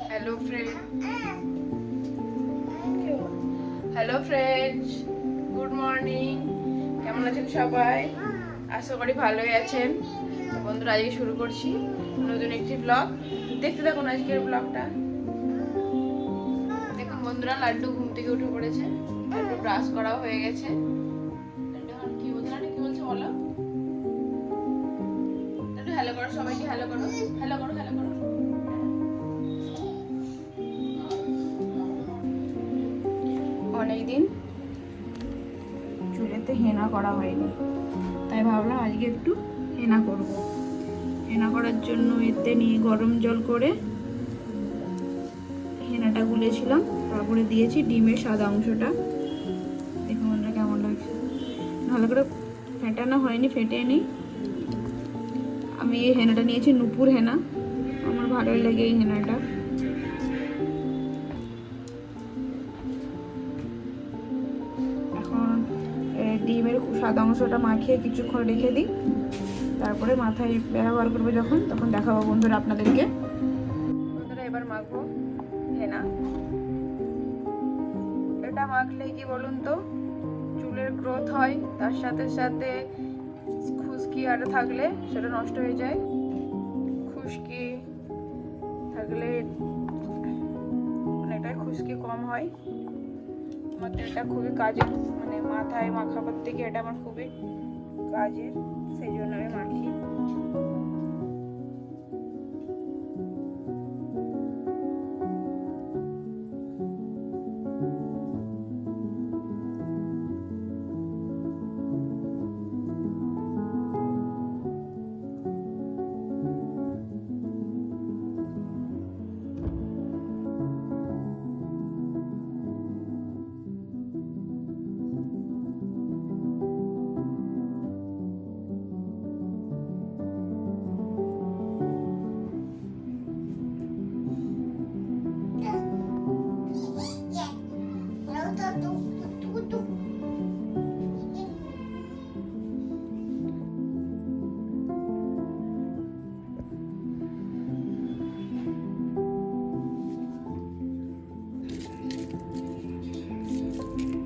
Hello friend, hello friends, good morning. কেমন আছেন সবাই? আশা করি ভালোই আছেন। তো বন্ধুরা, আজকে শুরু করছি নতুন একটি ব্লগ। দেখতে থাকুন আজকের ব্লগটা। দেখুন বন্ধুরা, লাড্ডু ঘুম থেকে উঠে পড়েছে, লাড্ডু ব্রাশ করাও হয়ে গেছে। লাড্ডু কি বলছে? লাড্ডু কি বলছে বলো? লাড্ডু হ্যালো করো, সবাইকে হ্যালো করো, হ্যালো করো, হ্যালো করো। অনেকদিন চুলেতে হেনা করা হয়নি, তাই ভাবলাম আজকে একটু হেনা করব। হেনা করার জন্য এতে নিয়ে গরম জল করে হেনাটা গুলেছিলাম, তারপরে দিয়েছি ডিমের সাদা অংশটা। দেখুন বন্ধুরা কেমন লাগছে। ভালো করে ফেটানো হয়নি, ফেটে নি। আমি এই হেনাটা নিয়েছি নূপুর হেনা, আমার ভালোই লাগে এই হেনাটা। এখন ডিমের সাদা অংশটা মাখিয়ে কিছুক্ষণ রেখে দিই, তারপরে মাথায় ব্যবহার করবো যখন, তখন দেখাবো বন্ধুরা আপনাদেরকে। বন্ধুরা, এবার মাখবো হেনা। এটা মাখলে কি বলুন তো, চুলের গ্রোথ হয়, তার সাথে সাথে খুশকি আর থাকলে সেটা নষ্ট হয়ে যায়। খুশকি থাকলে অনেকটাই খুশকি কম হয়। আমার তো এটা খুবই কাজের, মানে মাথায় মাখাবার থেকে এটা আমার খুবই কাজের, সেই জন্য আমি মাখি।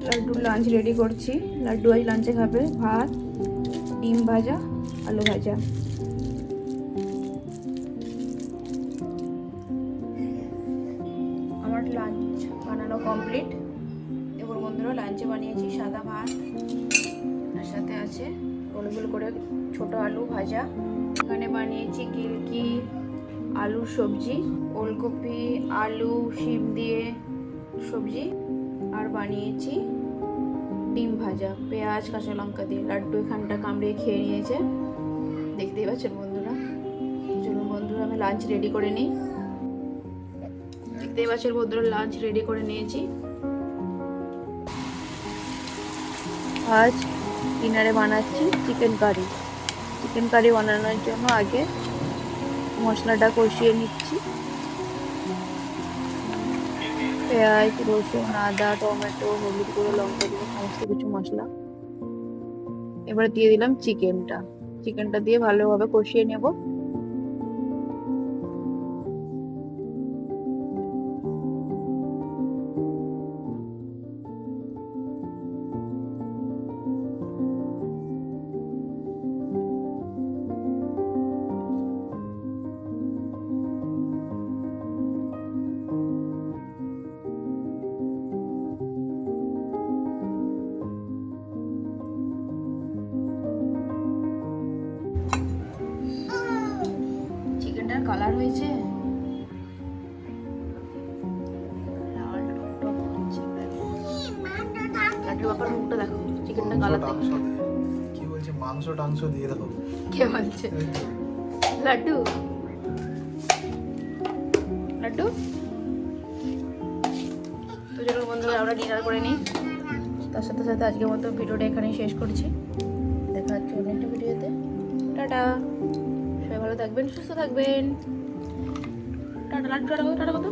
লাড্ডুর লাঞ্চ রেডি করছি। লাড্ডু আজ লাঞ্চে খাবে ভাত, ডিম ভাজা, আলু ভাজা। আমার লাঞ্চ বানানো কমপ্লিট। এবার বন্ধুরা, লাঞ্চে বানিয়েছি সাদা ভাত, তার সাথে আছে গোল গোল করে ছোট আলু ভাজা। এখানে বানিয়েছি গিলকি আলুর সবজি, ওলকপি আলু শিম দিয়ে সবজি, আর বানিয়েছি ডিম ভাজা পেঁয়াজ কাঁচা লঙ্কা দিয়ে। লাড্ডু এখানটা কামড়িয়ে খেয়ে নিয়েছে, দেখতেই পাচ্ছেন বন্ধুরা। চলুন বন্ধুরা, আমি লাঞ্চ রেডি করে নিই। দেখতেই পাচ্ছেন বন্ধুরা, লাঞ্চ রেডি করে নিয়েছি। আজ ডিনারে বানাচ্ছি চিকেন কারি। চিকেন কারি বানানোর জন্য আগে মশলাটা কষিয়ে নিচ্ছি। পেঁয়াজ রসুন আদা টমেটো হলুদ গুঁড়ো লঙ্কা গুঁড়ো সমস্ত কিছু মশলা। এবার দিয়ে দিলাম চিকেনটা দিয়ে ভালোভাবে কষিয়ে নেব। চিকেনটার কালার হয়েছে লাড্ডু বাবার মুখটা দেখো, চিকেনটা কালার দেখো। কি বলছে? মাংস টাংস দিয়ে দাও। কে বলছে? লাড্ডু লাড্ডু। তো চলো বন্ধুরা, আমরা ডিনার করে নিই। তার সাথে সাথে আজকের মতো ভিডিওটা এখানেই শেষ করছি। দেখা হচ্ছে অন্য একটা ভিডিওতে। টাটা, সবাই ভালো থাকবেন, সুস্থ থাকবেন। টাটা লাড্ডু, টাটা কত?